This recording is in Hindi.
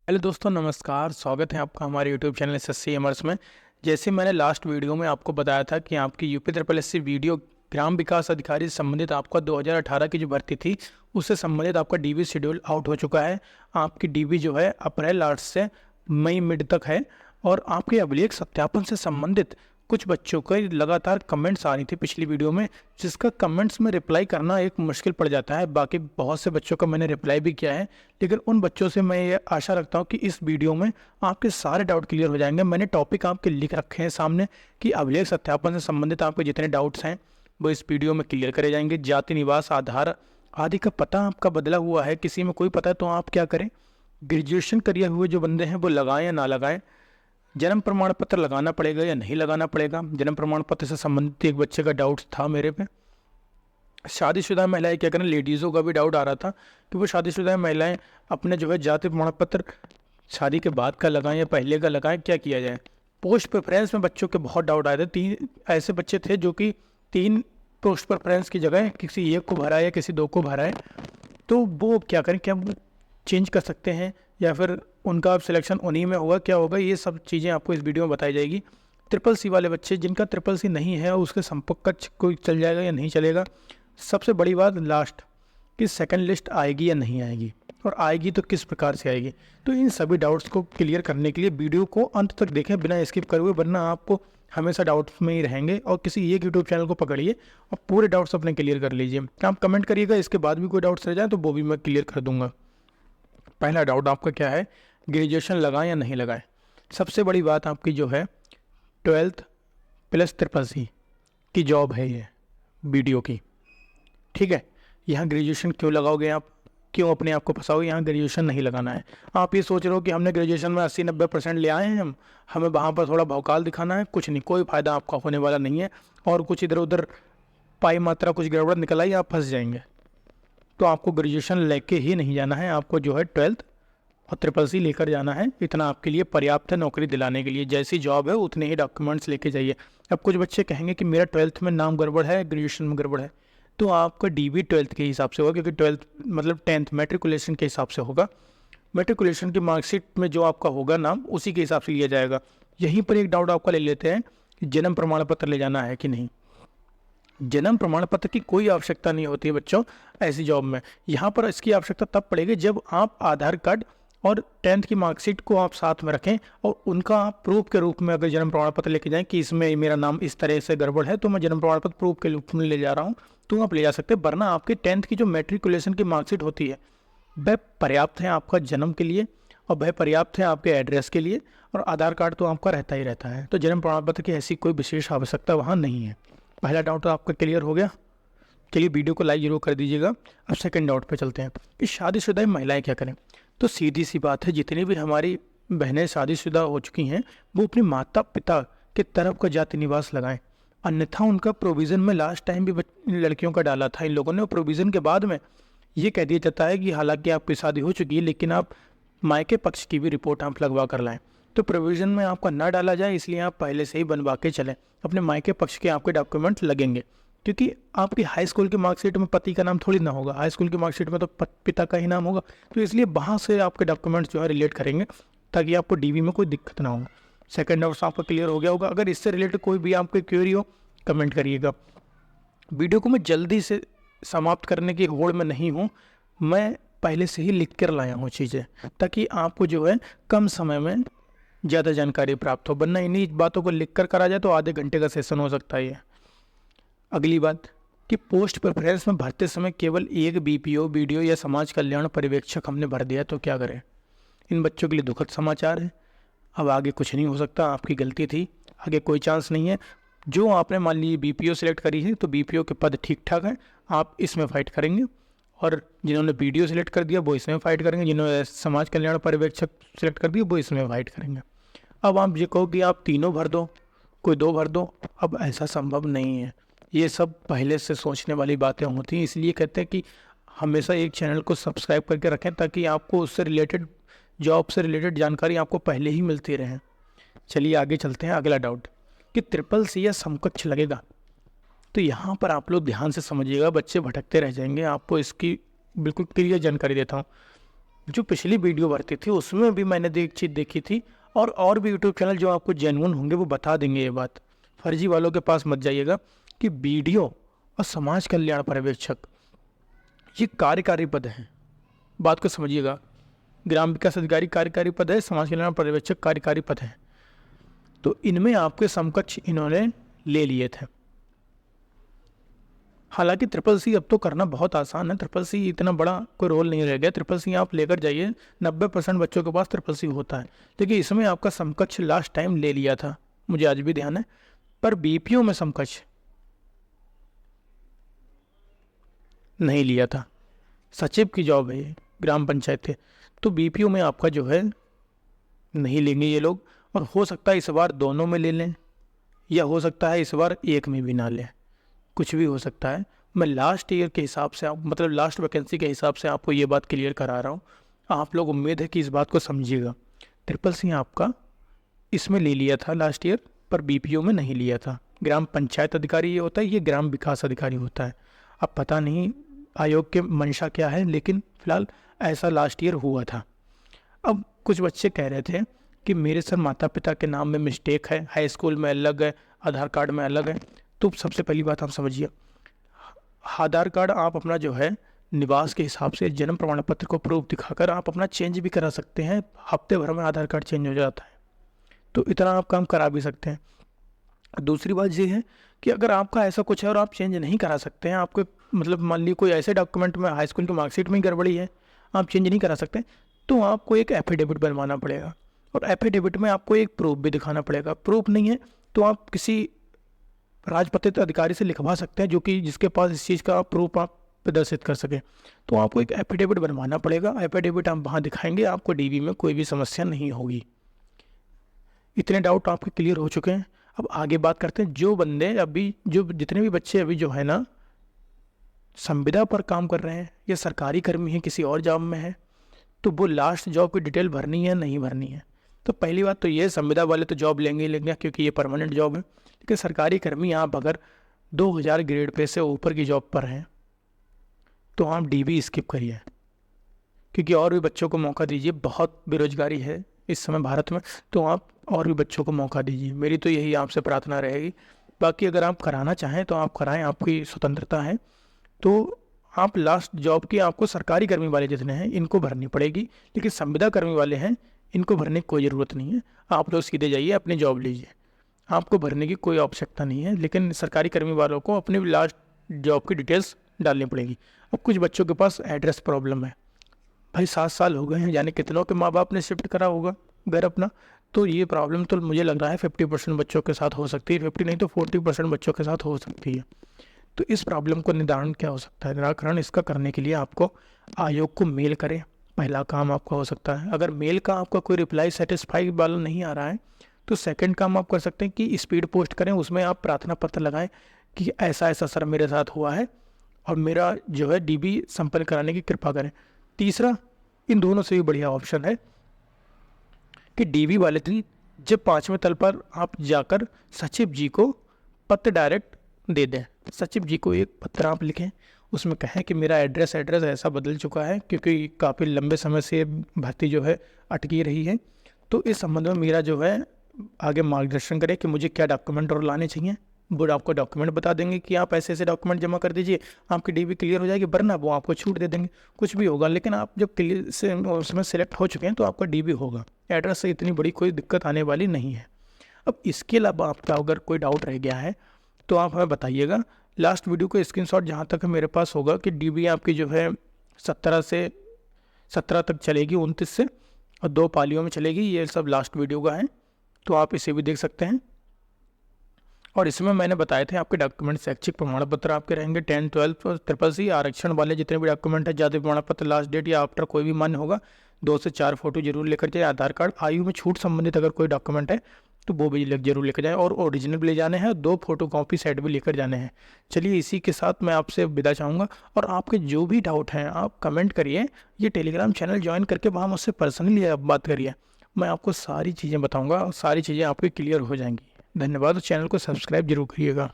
हेलो दोस्तों, नमस्कार। स्वागत है आपका हमारे यूट्यूब चैनल एसएससी एमर्स में। जैसे मैंने लास्ट वीडियो में आपको बताया था कि आपकी यूपी ट्रिपल एससी वीडियो ग्राम विकास अधिकारी से संबंधित आपका 2018 की जो भर्ती थी उससे संबंधित आपका डीवी शेड्यूल आउट हो चुका है। आपकी डीवी जो है अप्रैल लास्ट से मई मिड तक है और आपके अभिलेख सत्यापन से संबंधित कुछ बच्चों के लगातार कमेंट्स आ रही थी पिछली वीडियो में, जिसका कमेंट्स में रिप्लाई करना एक मुश्किल पड़ जाता है। बाकी बहुत से बच्चों का मैंने रिप्लाई भी किया है, लेकिन उन बच्चों से मैं ये आशा रखता हूँ कि इस वीडियो में आपके सारे डाउट क्लियर हो जाएंगे। मैंने टॉपिक आपके लिख रखे हैं सामने कि अभिलेख सत्यापन से संबंधित आपके जितने डाउट्स हैं वो इस वीडियो में क्लियर करे जाएंगे। जाति, निवास, आधार आदि का पता आपका बदला हुआ है, किसी में कोई पता है तो आप क्या करें, ग्रेजुएशन करे हुए जो बंदे हैं वो लगाएं या ना लगाएं, जन्म प्रमाण पत्र लगाना पड़ेगा या नहीं लगाना पड़ेगा। जन्म प्रमाण पत्र से संबंधित एक बच्चे का डाउट था मेरे पे। शादीशुदा महिलाएं क्या करें, लेडीज़ों का भी डाउट आ रहा था कि वो शादीशुदा महिलाएं अपने जो है जाति प्रमाण पत्र शादी के बाद का लगाएं या पहले का लगाएं, क्या किया जाए। पोस्ट प्रेफरेंस में बच्चों के बहुत डाउट आए थे। 3 ऐसे बच्चे थे जो कि 3 पोस्ट प्रेफरेंस की जगह किसी एक को भरा है या किसी 2 को भरा है, तो वो क्या करें, क्या वो चेंज कर सकते हैं या फिर उनका अब सिलेक्शन उन्हीं में होगा, क्या होगा, ये सब चीज़ें आपको इस वीडियो में बताई जाएगी। ट्रिपल सी वाले बच्चे जिनका ट्रिपल सी नहीं है उसके संपर्क का कोई चल जाएगा या नहीं चलेगा। सबसे बड़ी बात लास्ट कि सेकंड लिस्ट आएगी या नहीं आएगी, और आएगी तो किस प्रकार से आएगी। तो इन सभी डाउट्स को क्लियर करने के लिए वीडियो को अंत तक देखें बिना स्किप करे हुए, वरना आपको हमेशा डाउट्स में ही रहेंगे। और किसी एक यूट्यूब चैनल को पकड़िए और पूरे डाउट्स अपने क्लियर कर लीजिए। आप कमेंट करिएगा, इसके बाद भी कोई डाउट्स रह जाए तो वो भी मैं क्लियर कर दूंगा। पहला डाउट आपका क्या है, ग्रेजुएशन लगाएं या नहीं लगाएं। सबसे बड़ी बात आपकी जो है 12th प्लस ट्रिपल सी की जॉब है ये वीडियो की, ठीक है। यहाँ ग्रेजुएशन क्यों लगाओगे आप, क्यों अपने आप को फंसाओगे, यहाँ ग्रेजुएशन नहीं लगाना है। आप ये सोच रहे हो कि हमने ग्रेजुएशन में 80-90% ले आए हैं, हमें वहाँ पर थोड़ा भौकाल दिखाना है, कुछ नहीं, कोई फ़ायदा आपका होने वाला नहीं है। और कुछ इधर उधर पाई मात्रा कुछ गड़बड़ निकल आई, आप फंस जाएंगे। तो आपको ग्रेजुएशन लेके ही नहीं जाना है, आपको जो है 12th और ट्रिपल सी लेकर जाना है। इतना आपके लिए पर्याप्त है नौकरी दिलाने के लिए। जैसी जॉब है उतने ही डॉक्यूमेंट्स लेके जाइए। अब कुछ बच्चे कहेंगे कि मेरा 12th में नाम गड़बड़ है, ग्रेजुएशन में गड़बड़ है, तो आपका डीवी 12th के हिसाब से होगा, क्योंकि 12th मतलब 10th मैट्रिकुलेशन के हिसाब से होगा। मैट्रिकुलेशन की मार्कशीट में जो आपका होगा नाम उसी के हिसाब से लिया जाएगा। यहीं पर एक डाउट आपका ले लेते हैं कि जन्म प्रमाण पत्र ले जाना है कि नहीं। जन्म प्रमाण पत्र की कोई आवश्यकता नहीं होती है बच्चों ऐसी जॉब में। यहाँ पर इसकी आवश्यकता तब पड़ेगी जब आप आधार कार्ड और 10th की मार्कशीट को आप साथ में रखें और उनका आप प्रूफ के रूप में अगर जन्म प्रमाण पत्र लेके जाएं कि इसमें मेरा नाम इस तरह से गड़बड़ है तो मैं जन्म प्रमाण पत्र प्रूफ के रूप में ले जा रहा हूँ, तो आप ले जा सकते हैं। वरना आपकी 10th की जो मैट्रिकुलेशन की मार्कशीट होती है वह पर्याप्त है आपका जन्म के लिए और वह पर्याप्त है आपके एड्रेस के लिए, और आधार कार्ड तो आपका रहता ही रहता है। तो जन्म प्रमाण पत्र की ऐसी कोई विशेष आवश्यकता वहाँ नहीं है। पहला डाउट तो आपका क्लियर हो गया। चलिए वीडियो को लाइक जरूर कर दीजिएगा। अब सेकंड डाउट पे चलते हैं कि शादीशुदा महिलाएं क्या करें। तो सीधी सी बात है, जितनी भी हमारी बहनें शादीशुदा हो चुकी हैं वो अपने माता पिता के तरफ का जाति निवास लगाएं, अन्यथा उनका प्रोविज़न में लास्ट टाइम भी लड़कियों का डाला था इन लोगों ने। प्रोविज़न के बाद में ये कह दिया जाता है कि हालांकि आपकी शादी हो चुकी है लेकिन आप मायके पक्ष की भी रिपोर्ट आप लगवा कर लाएं। तो प्रोविज़न में आपका ना डाला जाए, इसलिए आप पहले से ही बनवा के चलें। अपने मायके पक्ष के आपके डॉक्यूमेंट लगेंगे, क्योंकि आपकी हाई स्कूल की मार्कशीट में पति का नाम थोड़ी ना होगा, हाई स्कूल की मार्कशीट में तो पिता का ही नाम होगा। तो इसलिए वहाँ से आपके डॉक्यूमेंट्स जो है रिलेट करेंगे ताकि आपको डीवी में कोई दिक्कत ना हो। सेकंड डाउट आपका क्लियर हो गया होगा। अगर इससे रिलेटेड कोई भी आपकी क्वेरी हो कमेंट करिएगा। वीडियो को मैं जल्दी से समाप्त करने की होड़ में नहीं हूँ, मैं पहले से ही लिख कर लाया हूँ चीज़ें, ताकि आपको जो है कम समय में ज़्यादा जानकारी प्राप्त हो। वरना इन्हीं बातों को लिख कर करा जाए तो आधे घंटे का सेशन हो सकता है ये। अगली बात कि पोस्ट प्रेफरेंस में भरते समय केवल एक बीपीओ वीडियो या समाज कल्याण पर्यवेक्षक हमने भर दिया तो क्या करें। इन बच्चों के लिए दुखद समाचार है, अब आगे कुछ नहीं हो सकता, आपकी गलती थी, आगे कोई चांस नहीं है। जो आपने मान लीजिए बीपीओ सिलेक्ट करी है तो बीपीओ के पद ठीक ठाक हैं, आप इसमें फाइट करेंगे, और जिन्होंने वीडियो सिलेक्ट कर दिया वो इसमें फाइट करेंगे, जिन्होंने समाज कल्याण पर्यवेक्षक सिलेक्ट कर दिया वो इसमें फाइट करेंगे। अब आप ये कहो कि आप तीनों भर दो, कोई 2 भर दो, अब ऐसा संभव नहीं है। ये सब पहले से सोचने वाली बातें होती हैं, इसलिए कहते हैं कि हमेशा एक चैनल को सब्सक्राइब करके रखें ताकि आपको उससे रिलेटेड जॉब से रिलेटेड जानकारी आपको पहले ही मिलती रहे। चलिए आगे चलते हैं। अगला डाउट कि ट्रिपल सी या समकक्ष लगेगा। तो यहाँ पर आप लोग ध्यान से समझिएगा, बच्चे भटकते रह जाएंगे, आपको इसकी बिल्कुल क्लियर जानकारी देता हूँ। जो पिछली वीडियो भर्ती थी उसमें भी मैंने एक चीज़ देखी थी, और भी यूट्यूब चैनल जो आपको जेन्युइन होंगे वो बता देंगे ये बात। फर्जी वालों के पास मत जाइएगा कि बीडीओ और समाज कल्याण पर्यवेक्षक ये कार्यकारी पद हैं। बात को समझिएगा, ग्राम विकास अधिकारी कार्यकारी पद है, समाज कल्याण पर्यवेक्षक कार्यकारी पद है। तो इनमें आपके समकक्ष इन्होंने ले लिए थे। हालांकि CCC अब तो करना बहुत आसान है, CCC इतना बड़ा कोई रोल नहीं रह गया। CCC आप लेकर जाइए, 90% बच्चों के पास CCC होता है। देखिए इसमें आपका समकक्ष लास्ट टाइम ले लिया था, मुझे आज भी ध्यान है, पर बीपीओ में समकक्ष नहीं लिया था। सचिव की जॉब है ये, ग्राम पंचायत थे, तो बीपीओ में आपका जो है नहीं लेंगे ये लोग। और हो सकता है इस बार दोनों में ले लें, या हो सकता है इस बार एक में भी ना लें, कुछ भी हो सकता है। मैं लास्ट ईयर के हिसाब से मतलब लास्ट वैकेंसी के हिसाब से आपको ये बात क्लियर करा रहा हूँ। आप लोग उम्मीद है कि इस बात को समझिएगा। CCC आपका इसमें ले लिया था लास्ट ईयर, पर बीपीओ में नहीं लिया था। ग्राम पंचायत अधिकारी ये होता है, ये ग्राम विकास अधिकारी होता है। अब पता नहीं आयोग के मंशा क्या है, लेकिन फिलहाल ऐसा लास्ट ईयर हुआ था। अब कुछ बच्चे कह रहे थे कि मेरे सर माता पिता के नाम में मिस्टेक है, हाई स्कूल में अलग है, आधार कार्ड में अलग है। तो सबसे पहली बात आप समझिए, आधार कार्ड आप अपना जो है निवास के हिसाब से जन्म प्रमाण पत्र को प्रूफ दिखाकर आप अपना चेंज भी करा सकते हैं। हफ्ते भर में आधार कार्ड चेंज हो जाता है, तो इतना आप काम करा भी सकते हैं। दूसरी बात ये है कि अगर आपका ऐसा कुछ है और आप चेंज नहीं करा सकते हैं, आपको मतलब मान लीजिए कोई ऐसे डॉक्यूमेंट में हाई स्कूल की मार्कशीट में गड़बड़ी है, आप चेंज नहीं करा सकते, तो आपको एक एफिडेविट बनवाना पड़ेगा। और एफिडेविट में आपको एक प्रूफ भी दिखाना पड़ेगा। प्रूफ नहीं है तो आप किसी राजपत्रित अधिकारी से लिखवा सकते हैं, जो कि जिसके पास इस चीज़ का प्रूफ आप प्रदर्शित कर सकें। तो आपको एक एफिडेविट बनवाना पड़ेगा। एफिडेविट आप वहाँ दिखाएंगे, आपको डीवी में कोई भी समस्या नहीं होगी। इतने डाउट आपके क्लियर हो चुके हैं। अब आगे बात करते हैं। जो बंदे अभी जितने भी बच्चे अभी जो है ना संविदा पर काम कर रहे हैं या सरकारी कर्मी हैं, किसी और जॉब में है, तो वो लास्ट जॉब की डिटेल भरनी है नहीं भरनी है। तो पहली बात तो ये, संविदा वाले तो जॉब लेंगे ही लेंगे क्योंकि ये परमानेंट जॉब है। लेकिन सरकारी कर्मी आप अगर 2000 ग्रेड पे से ऊपर की जॉब पर हैं तो आप डीबी स्किप करिए, क्योंकि और भी बच्चों को मौका दीजिए। बहुत बेरोजगारी है इस समय भारत में, तो आप और भी बच्चों को मौका दीजिए। मेरी तो यही आपसे प्रार्थना रहेगी। बाकी अगर आप कराना चाहें तो आप कराएं, आपकी स्वतंत्रता है। तो आप लास्ट जॉब की आपको सरकारी कर्मी वाले जितने हैं इनको भरनी पड़ेगी, लेकिन संविदा कर्मी वाले हैं इनको भरने की कोई ज़रूरत नहीं है। आप लोग सीधे जाइए अपनी जॉब लीजिए, आपको भरने की कोई आवश्यकता नहीं है। लेकिन सरकारी कर्मी वालों को अपनी लास्ट जॉब की डिटेल्स डालनी पड़ेगी। अब कुछ बच्चों के पास एड्रेस प्रॉब्लम है, भाई 7 साल हो गए हैं, यानी कितनों के माँ बाप ने शिफ्ट करा होगा घर अपना। तो ये प्रॉब्लम तो मुझे लग रहा है 50% बच्चों के साथ हो सकती है, 50 नहीं तो 40% बच्चों के साथ हो सकती है। तो इस प्रॉब्लम को निदान क्या हो सकता है? निराकरण इसका करने के लिए आपको आयोग को मेल करें, पहला काम आपका हो सकता है। अगर मेल का आपका कोई रिप्लाई सेटिस्फाई वाला नहीं आ रहा है तो सेकंड काम आप कर सकते हैं कि स्पीड पोस्ट करें, उसमें आप प्रार्थना पत्र लगाएं कि ऐसा ऐसा सर मेरे साथ हुआ है और मेरा जो है डीबी संपन्न कराने की कृपा करें। तीसरा, इन दोनों से भी बढ़िया ऑप्शन है कि डीबी वाले दिन जब 5वें तल पर आप जाकर सचिव जी को पत्र डायरेक्ट दे दें। सचिव जी को एक पत्र आप लिखें, उसमें कहें कि मेरा एड्रेस ऐसा बदल चुका है क्योंकि काफ़ी लंबे समय से भर्ती जो है अटकी रही है। तो इस संबंध में मेरा जो है आगे मार्गदर्शन करें कि मुझे क्या डॉक्यूमेंट और लाने चाहिए। वो आपको डॉक्यूमेंट बता देंगे कि आप ऐसे ऐसे डॉक्यूमेंट जमा कर दीजिए, आपकी डीबी क्लियर हो जाएगी, वरना वो आपको छूट दे देंगे, कुछ भी होगा। लेकिन आप जब क्लियर से उसमें सेलेक्ट हो चुके हैं तो आपका डीबी होगा। एड्रेस से इतनी बड़ी कोई दिक्कत आने वाली नहीं है। अब इसके अलावा आपका अगर कोई डाउट रह गया है तो आप हमें बताइएगा। लास्ट वीडियो को स्क्रीनशॉट जहाँ तक मेरे पास होगा कि डीबी आपकी जो है 17 तक चलेगी, 29 से, और 2 पालियों में चलेगी। ये सब लास्ट वीडियो का है, तो आप इसे भी देख सकते हैं। और इसमें मैंने बताए थे आपके डॉक्यूमेंट, शैक्षिक प्रमाण पत्र आपके रहेंगे 10, 12 और CCC आरक्षण वाले जितने भी डॉक्यूमेंट है, जाति प्रमाण पत्र लास्ट डेट या आफ्टर कोई भी मान्य होगा। 2 से 4 फोटो जरूर लेकर जाए। आधार कार्ड, आयु में छूट संबंधित अगर कोई डॉक्यूमेंट है तो वो भी जरूर लेकर जाएं, और ओरिजिनल भी ले जाने हैं, 2 फोटोकॉपी सेट भी लेकर जाने हैं। चलिए इसी के साथ मैं आपसे विदा चाहूँगा। और आपके जो भी डाउट हैं आप कमेंट करिए, ये टेलीग्राम चैनल ज्वाइन करके वहाँ मुझसे पर्सनली आप बात करिए, मैं आपको सारी चीज़ें बताऊँगा और सारी चीज़ें आपकी क्लियर हो जाएंगी। धन्यवाद। चैनल को सब्सक्राइब जरूर करिएगा।